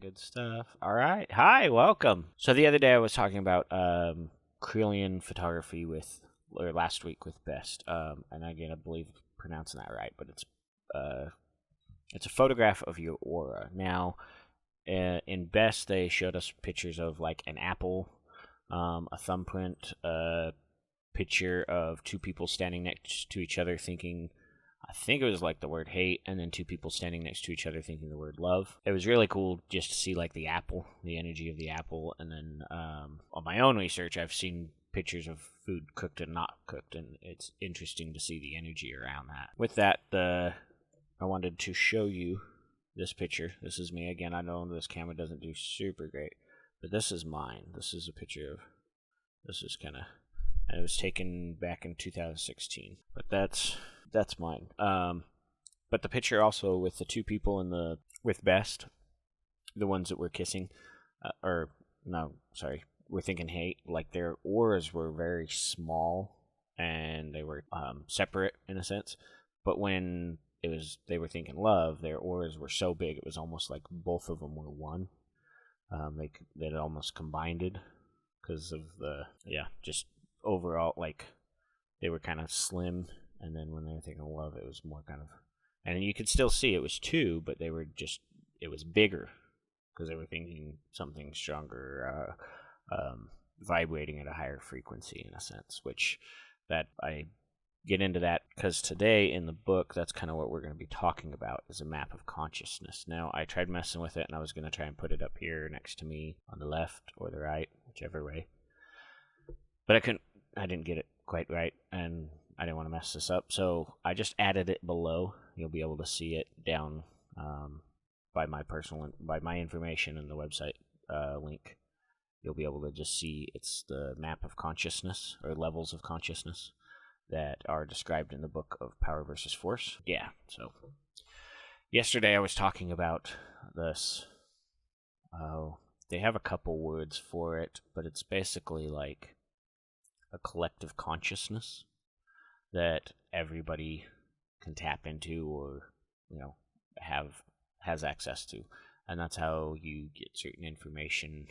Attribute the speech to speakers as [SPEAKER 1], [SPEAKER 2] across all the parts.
[SPEAKER 1] good stuff. All right. Hi, welcome. So the other day I was talking about Krelian photography last week with B.E.S.T. And again, I believe I'm pronouncing that right, but it's a photograph of your aura. Now, in B.E.S.T. they showed us pictures of like an apple, a thumbprint, a picture of two people standing next to each other thinking, I think it was like the word hate, and then two people standing next to each other thinking the word love. It was really cool just to see like the apple, the energy of the apple, and then on my own research, I've seen pictures of food cooked and not cooked, and it's interesting to see the energy around that. With that, I wanted to show you this picture. This is me again. I know this camera doesn't do super great, but this is mine. This is a picture of. This is kind of. And it was taken back in 2016, but that's mine. But the picture also with the two people with B.E.S.T, the ones that were kissing, we're thinking hate. Like their auras were very small and they were separate in a sense. But when they were thinking love, their auras were so big it was almost like both of them were one. They'd almost combined it because of just overall, like they were kind of slim, and then when they were thinking love, it was more kind of, and you could still see it was two, but it was bigger because they were thinking something stronger, vibrating at a higher frequency in a sense, which that I get into that because today in the book, that's kind of what we're going to be talking about is a map of consciousness. Now, I tried messing with it, and I was going to try and put it up here next to me on the left or the right, whichever way. But I didn't get it quite right, and I didn't want to mess this up, so I just added it below. You'll be able to see it down by my information in the website link. You'll be able to just see it's the map of consciousness, or levels of consciousness, that are described in the book of Power versus Force. Yeah, so yesterday I was talking about this. They have a couple words for it, but it's basically like a collective consciousness that everybody can tap into or, has access to. And that's how you get certain information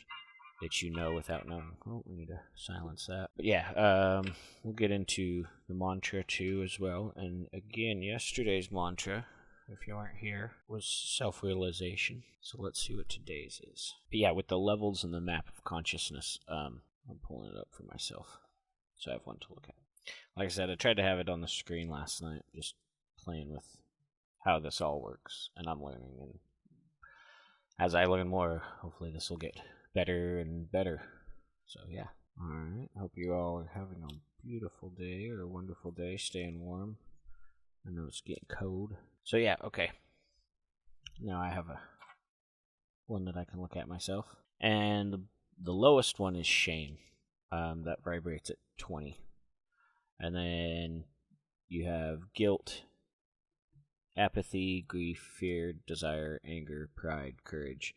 [SPEAKER 1] that you know without knowing. Oh, we need to silence that. But yeah, we'll get into the mantra too as well. And again, yesterday's mantra, if you weren't here, was self-realization. So let's see what today's is. But yeah, with the levels in the map of consciousness, I'm pulling it up for myself, so I have one to look at. Like I said, I tried to have it on the screen last night, just playing with how this all works, and I'm learning. And as I learn more, hopefully this will get better and better. So yeah. Alright, hope you all are having a beautiful day or a wonderful day, staying warm. I know it's getting cold. So yeah, okay. Now I have one that I can look at myself. And the lowest one is shame. That vibrates at 20. And then you have guilt, apathy, grief, fear, desire, anger, pride, courage.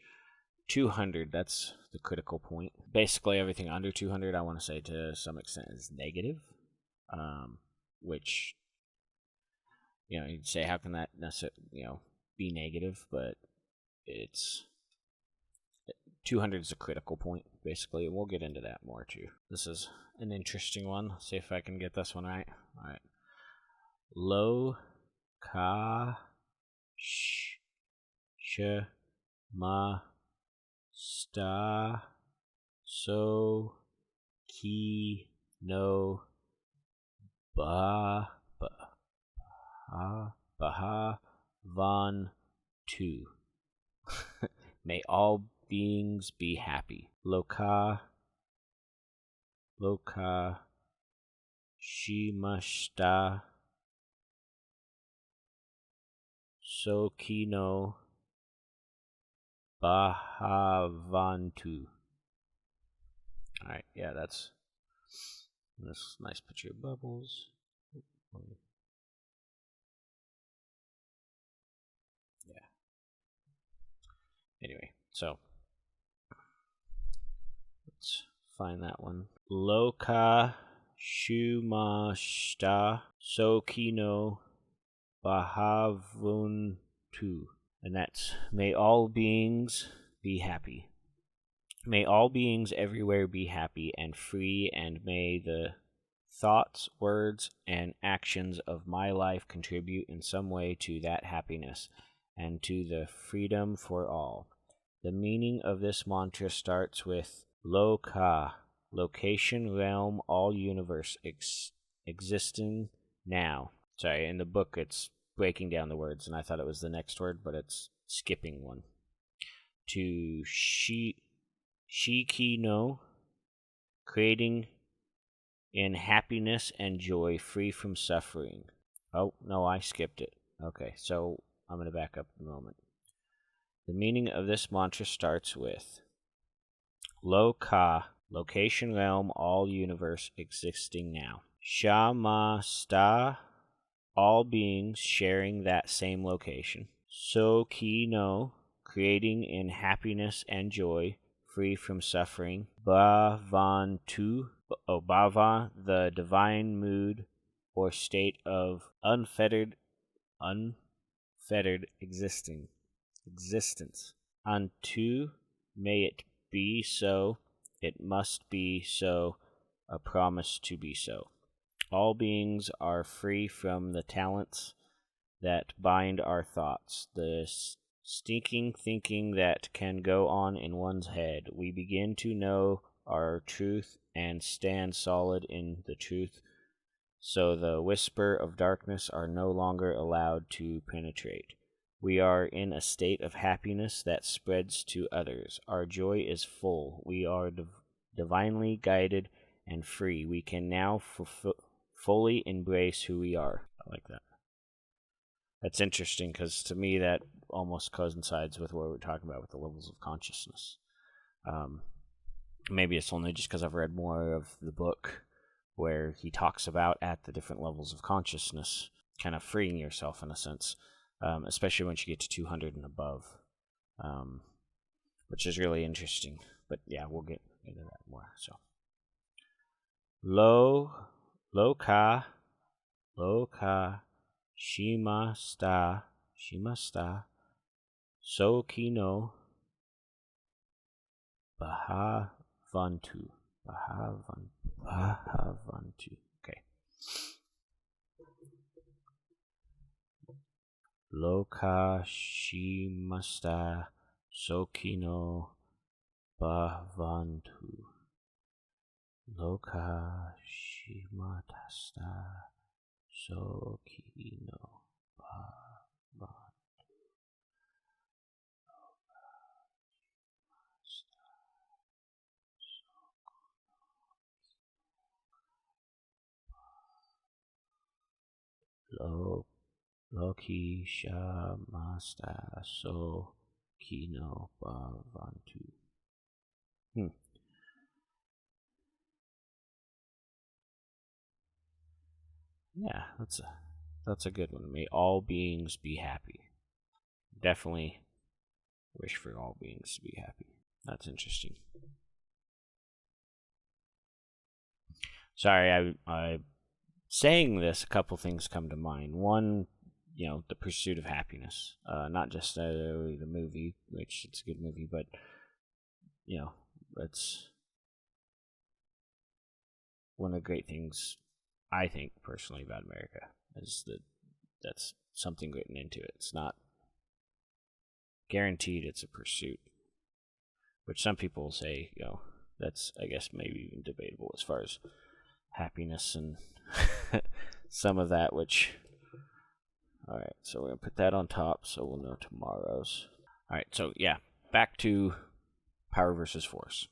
[SPEAKER 1] 200, that's the critical point. Basically, everything under 200, I want to say to some extent is negative. Which, you'd say, how can that necessarily, be negative? But 200 is a critical point, basically, and we'll get into that more too. This is an interesting one. Let's see if I can get this one right. All right. Lo ka sh ma sta so ki no ba baha van tu. May all beings be happy. Loka shimashita sokino bahavantu. Alright, yeah, that's this nice picture of bubbles. Yeah. Anyway, so let's find that one. Loka shumashita sokino bahavuntu. And that's, may all beings be happy. May all beings everywhere be happy and free, and may the thoughts, words, and actions of my life contribute in some way to that happiness and to the freedom for all. The meaning of this mantra starts with Loka, location, realm, all universe, existing now. Sorry, in the book it's breaking down the words, and I thought it was the next word, but it's skipping one. To Shiki no, creating in happiness and joy, free from suffering. Oh, no, I skipped it. Okay, so I'm going to back up a moment. The meaning of this mantra starts with Loka, location, realm, all universe, existing now. Shama-sta, all beings sharing that same location. So-ki no, creating in happiness and joy, free from suffering. Bhavantu, bhava, the divine mood or state of unfettered existence. Unto, may it be so, it must be so, a promise to be so. All beings are free from the talents that bind our thoughts, the stinking thinking that can go on in one's head. We begin to know our truth and stand solid in the truth, so the whisper of darkness are no longer allowed to penetrate. We are in a state of happiness that spreads to others. Our joy is full. We are divinely guided and free. We can now fully embrace who we are. I like that. That's interesting because to me that almost coincides with what we're talking about with the levels of consciousness. Maybe it's only just because I've read more of the book where he talks about at the different levels of consciousness, kind of freeing yourself in a sense, especially once you get to 200 and above, which is really interesting. But yeah, we'll get into that more. So, Loka, Shima-sta, So-ki no, Bhavantu. Okay. Loka Shima-sta, So-ki no, Bhavantu. Loka Shima-sta, So-ki no, Bhavantu. Loki Shama-sta, So-ki no, Bhavantu. Yeah, that's a good one. May all beings be happy. Definitely wish for all beings to be happy. That's interesting. Sorry, I saying this, a couple things come to mind. One, the pursuit of happiness. Not just the movie, which it's a good movie, but it's one of the great things I think personally about America is that that's something written into it. It's not guaranteed, it's a pursuit, which some people say, that's, I guess, maybe even debatable as far as happiness and some of that, which, alright, so we're going to put that on top so we'll know tomorrow's. Alright, so yeah, back to power versus force.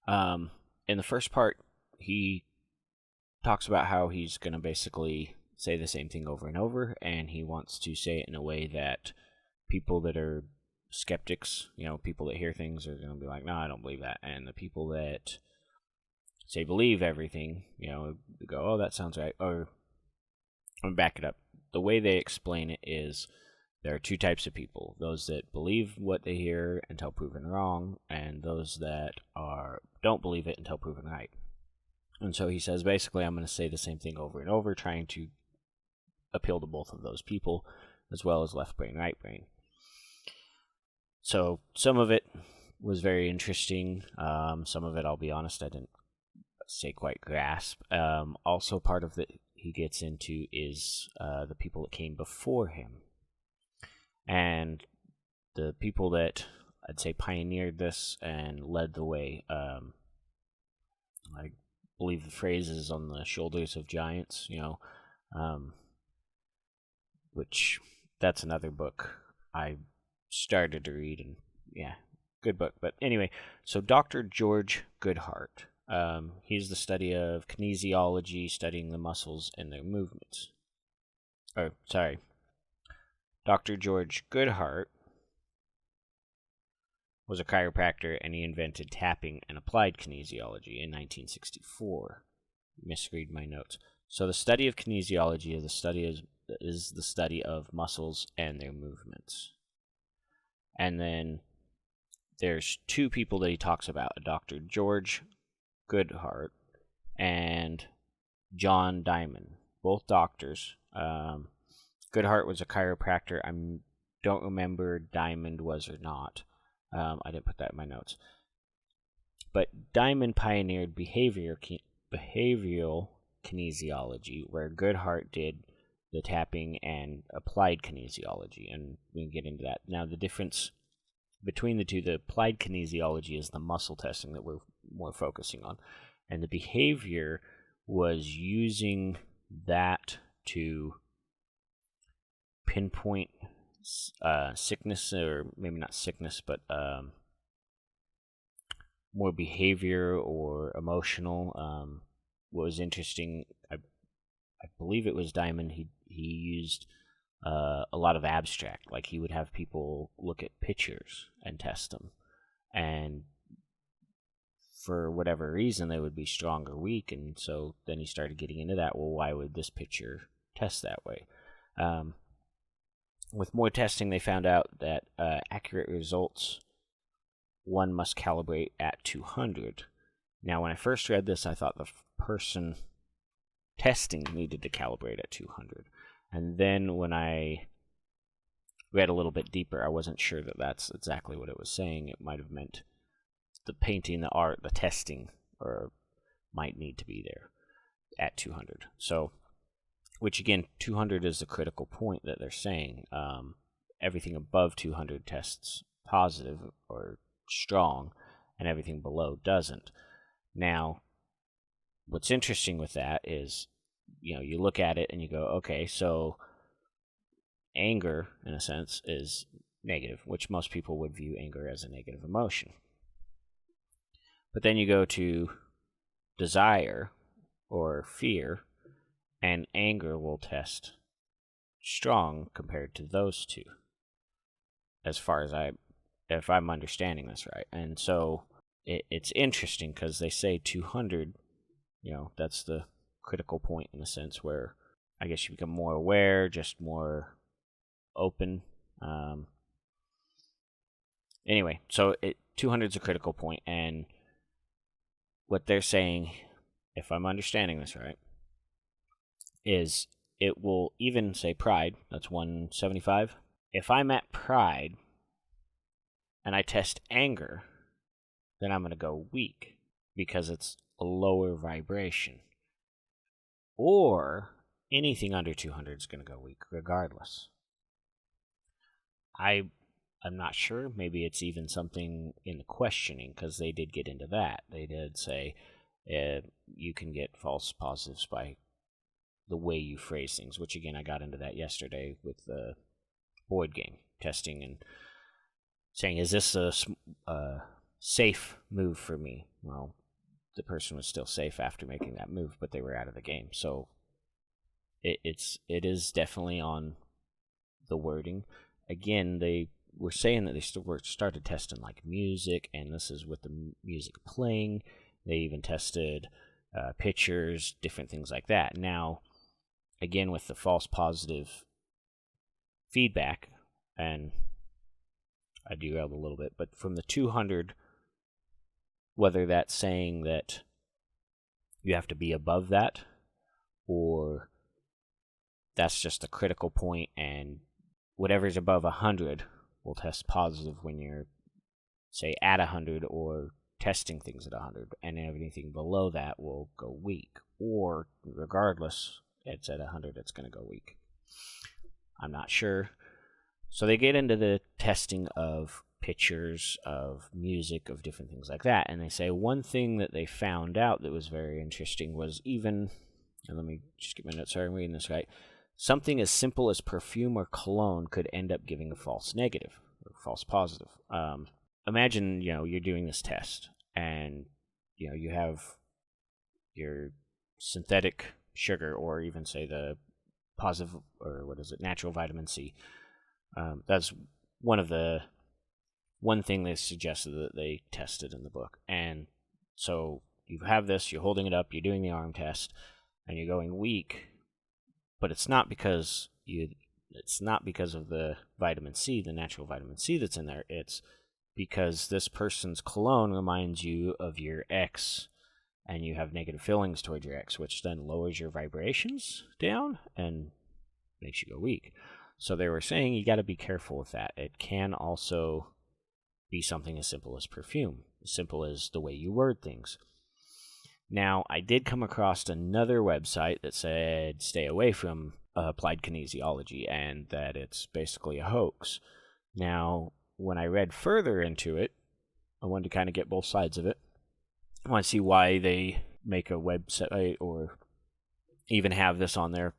[SPEAKER 1] In the first part, he talks about how he's going to basically say the same thing over and over, and he wants to say it in a way that people that are skeptics, people that hear things are going to be like, no, I don't believe that. And the people that say believe everything, go, oh, that sounds right. Or, I'm going to back it up. The way they explain it is there are two types of people. Those that believe what they hear until proven wrong, and those that don't believe it until proven right. And so he says, basically, I'm going to say the same thing over and over, trying to appeal to both of those people, as well as left brain, right brain. So some of it was very interesting. Some of it, I'll be honest, I didn't say quite grasp. Also, part of it he gets into is the people that came before him. And the people that I'd say pioneered this and led the way, I believe the phrase is on the shoulders of giants, which that's another book I started to read, and yeah, good book. But anyway, so Dr. George Goodhart, he's the study of kinesiology, studying the muscles and their movements. Dr. George Goodhart was a chiropractor, and he invented tapping and applied kinesiology in 1964. Misread my notes. So the study of kinesiology is the study of muscles and their movements. And then there's two people that he talks about, Dr. George Goodhart and John Diamond, both doctors. Goodhart was a chiropractor. I don't remember Diamond was or not. I didn't put that in my notes. But Diamond pioneered behavioral kinesiology, where Goodhart did the tapping and applied kinesiology, and we can get into that. Now, the difference between the two, the applied kinesiology is the muscle testing that we're more focusing on, and the behavior was using that to pinpoint sickness, or maybe not sickness, but more behavior or emotional. What was interesting, I believe it was Diamond, he used a lot of abstract. Like, he would have people look at pictures and test them, and for whatever reason they would be strong or weak, and so then he started getting into that. Well, why would this picture test that way? With more testing, they found out that accurate results, one must calibrate at 200. Now, when I first read this, I thought the person testing needed to calibrate at 200. And then when I read a little bit deeper, I wasn't sure that that's exactly what it was saying. It might have meant the painting, the art, the testing, or might need to be there at 200. So, which again, 200 is the critical point that they're saying. Everything above 200 tests positive or strong, and everything below doesn't. Now, what's interesting with that is, you look at it and you go, okay, so anger, in a sense, is negative, which most people would view anger as a negative emotion. But then you go to desire or fear, and anger will test strong compared to those two, as far as if I'm understanding this right. And so it's interesting because they say 200, that's the critical point, in a sense, where I guess you become more aware, just more open. Anyway, so 200 is a critical point, and what they're saying, if I'm understanding this right, is it will even say pride, that's 175. If I'm at pride and I test anger, then I'm going to go weak because it's a lower vibration. Or anything under 200 is going to go weak regardless. I'm not sure. Maybe it's even something in the questioning, because they did get into that. They did say you can get false positives by the way you phrase things, which again, I got into that yesterday with the board game testing and saying, is this a safe move for me? Well, the person was still safe after making that move, but they were out of the game. So it is definitely on the wording. Again, they were saying that they started testing like music, and this is with the music playing. They even tested pictures, different things like that. Now, again, with the false positive feedback, and I derailed a little bit, but from the 200, whether that's saying that you have to be above that, or that's just a critical point, and whatever's above 100 will test positive when you're, say, at 100 or testing things at 100, and anything below that will go weak. Or, regardless, it's at 100, it's going to go weak. I'm not sure. So they get into the testing of pictures, of music, of different things like that, and they say one thing that they found out that was very interesting was even, and let me just get my notes, sorry, I'm reading this right, something as simple as perfume or cologne could end up giving a false negative or false positive. Imagine, you're doing this test, and, you have your synthetic sugar, or even, say, the positive, or natural vitamin C. That's one thing they suggested that they tested in the book. And so you have this, you're holding it up, you're doing the arm test, and you're going weak, but it's not because of the vitamin C, the natural vitamin C that's in there. It's because this person's cologne reminds you of your ex, and you have negative feelings towards your ex, which then lowers your vibrations down and makes you go weak. So they were saying you got to be careful with that. It can also be something as simple as perfume, as simple as the way you word things. Now, I did come across another website that said stay away from applied kinesiology and that it's basically a hoax. Now, when I read further into it, I wanted to kind of get both sides of it. I want to see why they make a website or even have this on there,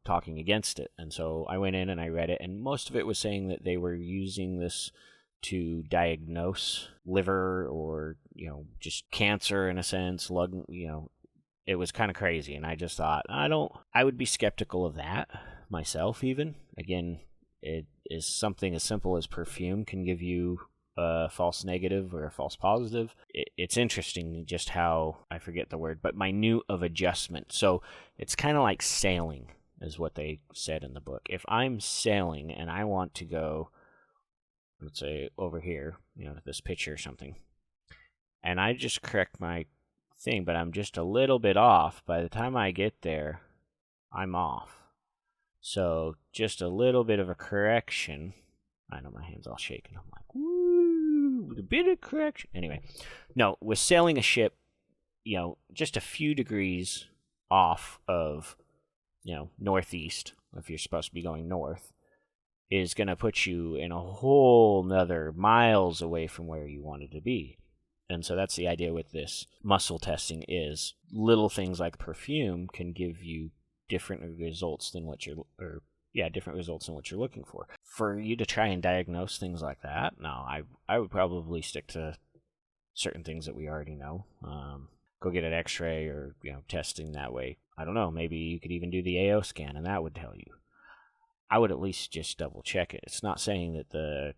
[SPEAKER 1] talking against it. And so I went in and I read it, and most of it was saying that they were using this to diagnose liver or, just cancer in a sense, lung, it was kind of crazy. And I just thought, I would be skeptical of that myself even. Again, it is something as simple as perfume can give you a false negative or a false positive. It's interesting just how, I forget the word, but minute of adjustment. So it's kind of like sailing is what they said in the book. If I'm sailing and I want to go, let's say over here, this picture or something, and I just correct my thing, but I'm just a little bit off. By the time I get there, I'm off. So just a little bit of a correction. I know my hand's all shaking. I'm like, woo, with a bit of correction. Anyway, no, with sailing a ship, just a few degrees off of, northeast, if you're supposed to be going north, is going to put you in a whole nother miles away from where you wanted to be. And so that's the idea with this muscle testing, is little things like perfume can give you different results than what you're looking for. For you to try and diagnose things like that, no, I would probably stick to certain things that we already know. Go get an x-ray or, testing that way. I don't know, maybe you could even do the AO scan and that would tell you. I would at least just double check it. It's not saying that the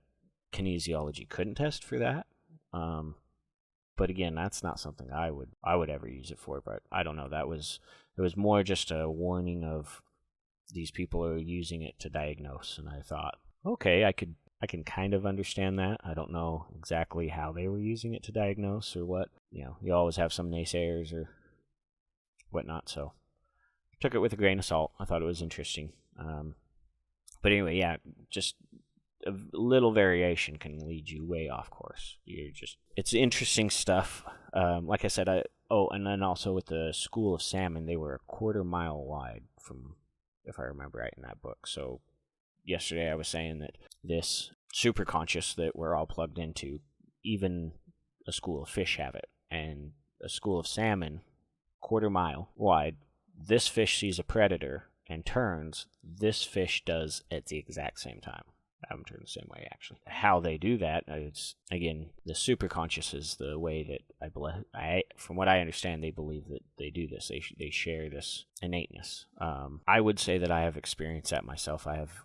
[SPEAKER 1] kinesiology couldn't test for that. But again, that's not something I would ever use it for. But I don't know. It was more just a warning of these people are using it to diagnose, and I thought, okay, I can kind of understand that. I don't know exactly how they were using it to diagnose or what. You always have some naysayers or whatnot. So took it with a grain of salt. I thought it was interesting. But anyway, yeah, just a little variation can lead you way off course. It's interesting stuff. Like I said, and then also with the school of salmon, they were a quarter mile wide from, if I remember right, in that book. So yesterday I was saying that this superconscious that we're all plugged into, even a school of fish have it, and a school of salmon, quarter mile wide, this fish sees a predator and turns, this fish does at the exact same time. I haven't turned the same way, actually. How they do that, it's, again, the superconscious is the way that from what I understand, they believe that they do this. They share this innateness. I would say that I have experienced that myself. I have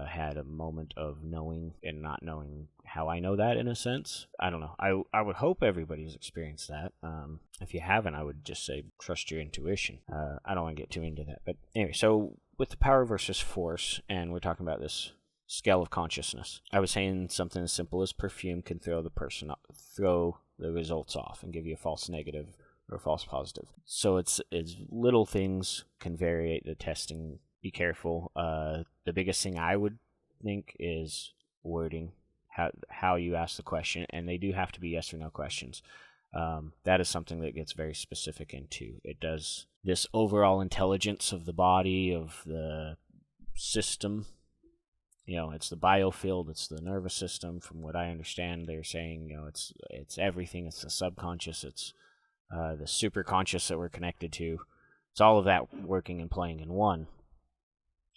[SPEAKER 1] had a moment of knowing and not knowing how I know that, in a sense. I don't know. I would hope everybody's experienced that. If you haven't, I would just say trust your intuition. I don't want to get too into that. But anyway, so with the power versus force, and we're talking about this scale of consciousness, I was saying something as simple as perfume can throw the results off and give you a false negative or a false positive. So it's little things can vary the testing. Be careful. The biggest thing I would think is wording, how you ask the question, and they do have to be yes or no questions. That is something that gets very specific into. It does this overall intelligence of the body, of the system. It's the biofield, it's the nervous system. From what I understand, they're saying, it's everything. It's the subconscious, it's the superconscious that we're connected to. It's all of that working and playing in one.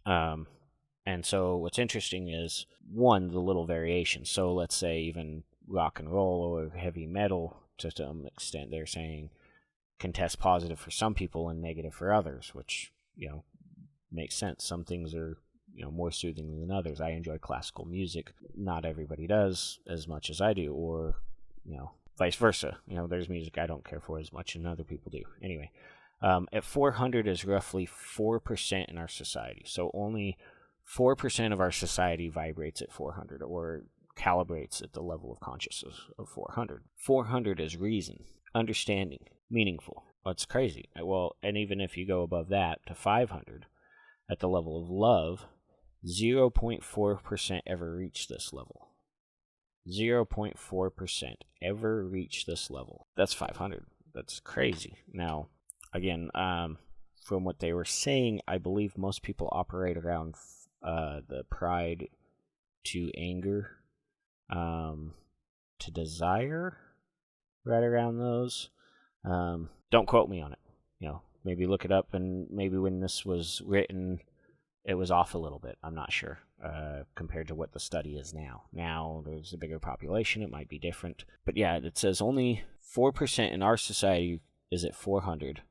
[SPEAKER 1] And so what's interesting is, one, the little variations. So let's say even rock and roll or heavy metal, to some extent, they're saying can test positive for some people and negative for others, which, makes sense. Some things are, more soothing than others. I enjoy classical music. Not everybody does as much as I do, or, vice versa. There's music I don't care for as much and other people do. Anyway, at 400 is roughly 4% in our society. So only 4% of our society vibrates at 400 or calibrates at the level of consciousness of 400. 400 is reason, understanding, meaningful. That's crazy. Well, and even if you go above that to 500, at the level of love, 0.4% ever reach this level. 0.4% ever reach this level. That's 500. That's crazy. Now, again, from what they were saying, I believe most people operate around the pride to anger, to desire, right around those. Don't quote me on it. Maybe look it up, and maybe when this was written, it was off a little bit. I'm not sure, compared to what the study is now. Now there's a bigger population. It might be different. But yeah, it says only 4% in our society is at 400,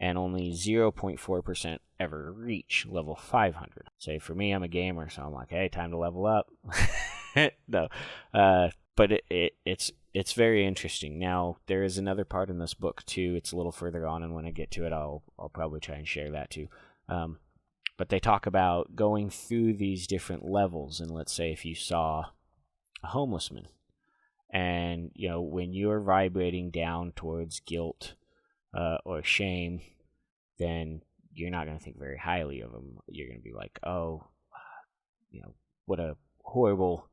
[SPEAKER 1] and only 0.4% ever reach level 500. Say for me, I'm a gamer, so I'm like, hey, time to level up. No, but it's very interesting. Now, there is another part in this book too. It's a little further on, and when I get to it, I'll probably try and share that too. But they talk about going through these different levels, and let's say if you saw a homeless man, and when you're vibrating down towards guilt or shame, then you're not going to think very highly of him. You're going to be like, oh, what a horrible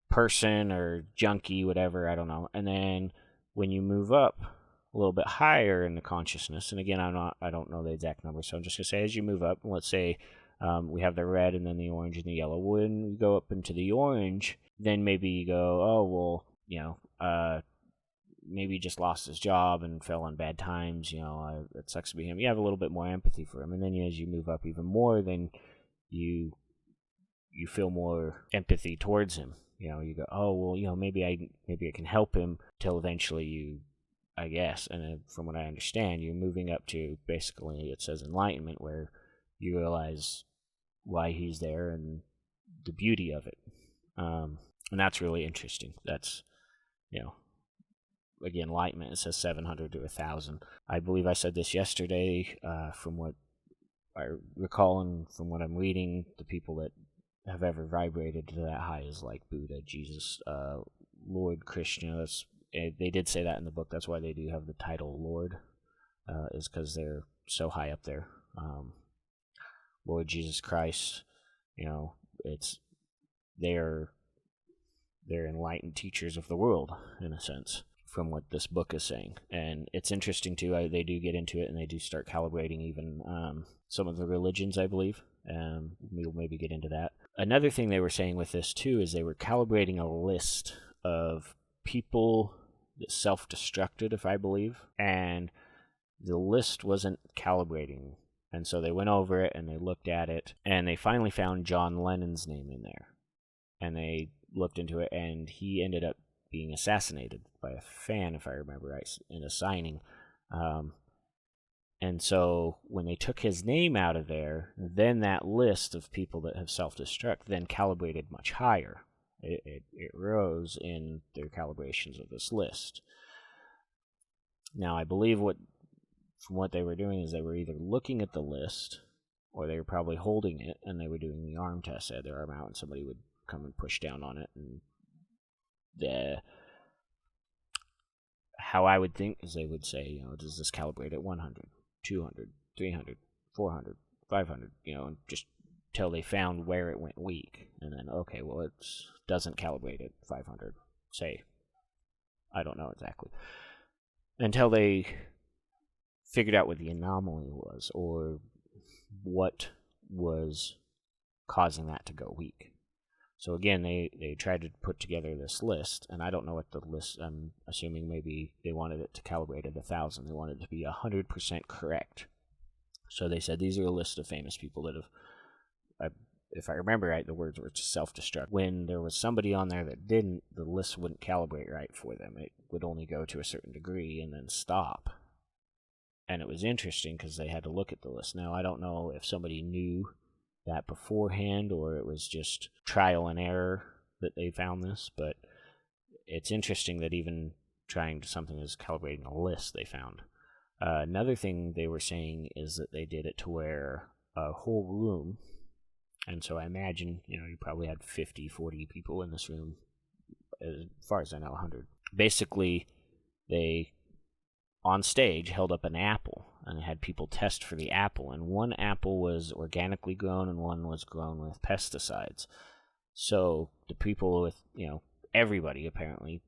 [SPEAKER 1] person or junkie, whatever, I don't know. And then when you move up a little bit higher in the consciousness, and again, I don't know the exact number, so I'm just going to say as you move up, let's say we have the red and then the orange and the yellow. When we go up into the orange, then maybe you go, oh, well, maybe he just lost his job and fell on bad times, it sucks to be him. You have a little bit more empathy for him. And then as you move up even more, then you feel more empathy towards him. You go, oh, well, maybe I can help him, till eventually I guess, and from what I understand, you're moving up to, basically, it says enlightenment, where you realize why he's there and the beauty of it. And that's really interesting. That's, again, enlightenment, it says 700 to 1,000. I believe I said this yesterday, from what I recall and from what I'm reading, the people that have ever vibrated to that high is like Buddha, Jesus, Lord, Krishna. They did say that in the book. That's why they do have the title Lord, is because they're so high up there. Lord Jesus Christ, they're enlightened teachers of the world, in a sense, from what this book is saying. And it's interesting too. They do get into it, and they do start calibrating even some of the religions, I believe. We'll maybe get into that. Another thing they were saying with this too is they were calibrating a list of people that self-destructed, if I believe, and the list wasn't calibrating. And so they went over it and they looked at it, and they finally found John Lennon's name in there. And they looked into it, and he ended up being assassinated by a fan, if I remember right, in a signing. And so when they took his name out of there, then that list of people that have self-destruct then calibrated much higher. It rose in their calibrations of this list. Now, I believe from what they were doing is they were either looking at the list, or they were probably holding it, and they were doing the arm test. They had their arm out, and somebody would come and push down on it. And how I would think is they would say, does this calibrate at 100, 200, 300, 400, 500, and just till they found where it went weak. And then, okay, well, it doesn't calibrate at 500, say. I don't know exactly. Until they figured out what the anomaly was, or what was causing that to go weak. So again, they tried to put together this list, and I don't know what the list, I'm assuming maybe they wanted it to calibrate at 1,000. They wanted it to be 100% correct. So they said, these are a list of famous people that have, if I remember right, the words were self-destruct. When there was somebody on there that didn't, the list wouldn't calibrate right for them. It would only go to a certain degree and then stop. And it was interesting because they had to look at the list. Now, I don't know if somebody knew that beforehand or it was just trial and error that they found this, but it's interesting that even trying something as calibrating a list they found. Another thing they were saying is that they did it to where a whole room, and so I imagine, you probably had 50, 40 people in this room, as far as I know, 100. Basically, they, on stage, held up an apple, and had people test for the apple, and one apple was organically grown, and one was grown with pesticides. So the people with, everybody apparently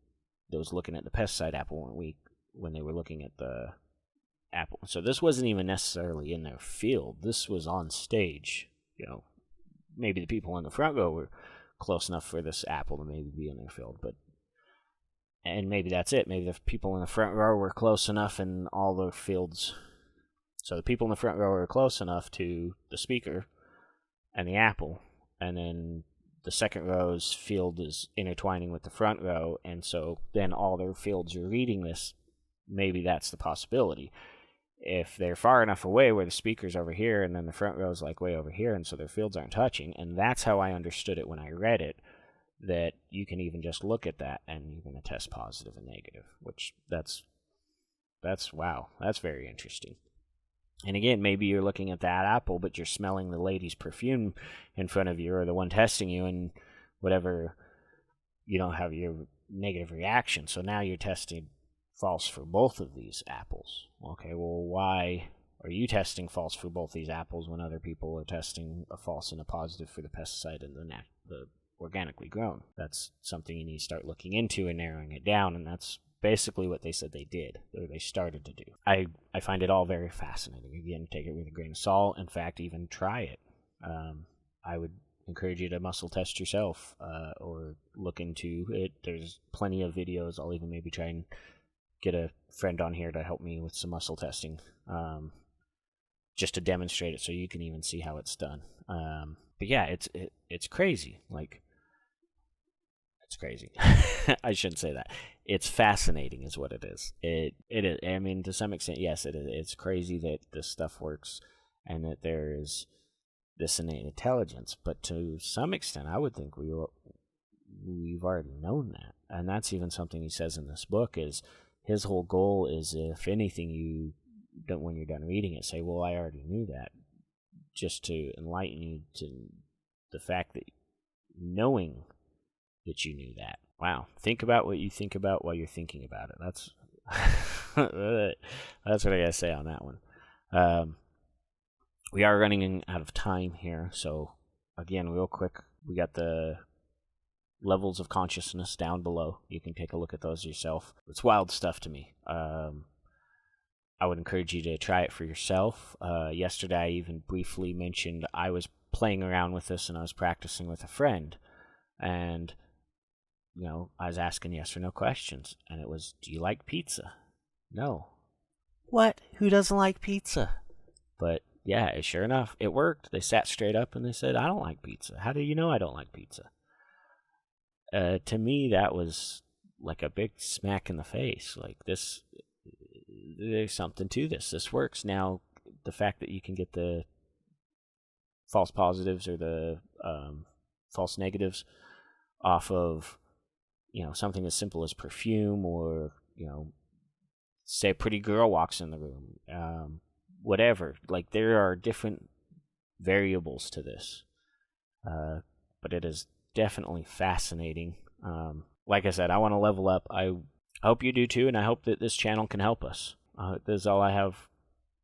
[SPEAKER 1] that was looking at the pesticide apple went weak when they were looking at the apple. So this wasn't even necessarily in their field. This was on stage. Maybe the people in the front row were close enough for this apple to maybe be in their field, and maybe that's it. Maybe the people in the front row were close enough in all the fields. So the people in the front row were close enough to the speaker and the apple, and then the second row's field is intertwining with the front row, and so then all their fields are reading this. Maybe that's the possibility. If they're far enough away where the speaker's over here and then the front row's like way over here, and so their fields aren't touching, and that's how I understood it when I read it, that you can even just look at that and you're going to test positive and negative, which that's wow, that's very interesting. And again, maybe you're looking at that apple, but you're smelling the lady's perfume in front of you, or the one testing you, and whatever, you don't have your negative reaction. So now you're testing false for both of these apples. Okay, well, why are you testing false for both these apples when other people are testing a false and a positive for the pesticide and the organically grown? That's something you need to start looking into and narrowing it down, and that's basically what they said they did, or they started to do. I find it all very fascinating. Again, take it with a grain of salt. In fact, even try it. I would encourage you to muscle test yourself, or look into it. There's plenty of videos. I'll even maybe try and get a friend on here to help me with some muscle testing, just to demonstrate it so you can even see how it's done. But yeah, it's crazy. Like, it's crazy. I shouldn't say that. It's fascinating is what it is. It is. I mean, to some extent, yes, it is. It's crazy that this stuff works and that there is this innate intelligence. But to some extent, I would think we've already known that. And that's even something he says in this book, is his whole goal is, if anything, you don't, when you're done reading it, say, well, I already knew that, just to enlighten you to the fact that knowing that you knew that. Wow. Think about what you think about while you're thinking about it. That's that's what I gotta say on that one. We are running out of time here, so again, real quick, we got the levels of consciousness down below. You can take a look at those yourself. It's wild stuff to me. I would encourage you to try it for yourself. Yesterday, I even briefly mentioned I was playing around with this and I was practicing with a friend, and I was asking yes or no questions, and it was, do you like pizza? No. What? Who doesn't like pizza? But yeah, sure enough, it worked. They sat straight up and they said, I don't like pizza. How do you know I don't like pizza? To me, that was like a big smack in the face. Like, this, there's something to this. This works. Now, the fact that you can get the false positives or the false negatives off of something as simple as perfume, or say a pretty girl walks in the room, whatever. Like, there are different variables to this, but it is definitely fascinating. Like I said, I want to level up. I hope you do too, and I hope that this channel can help us. This is all I have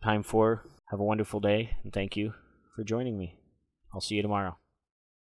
[SPEAKER 1] time for. Have a wonderful day, and thank you for joining me. I'll see you tomorrow.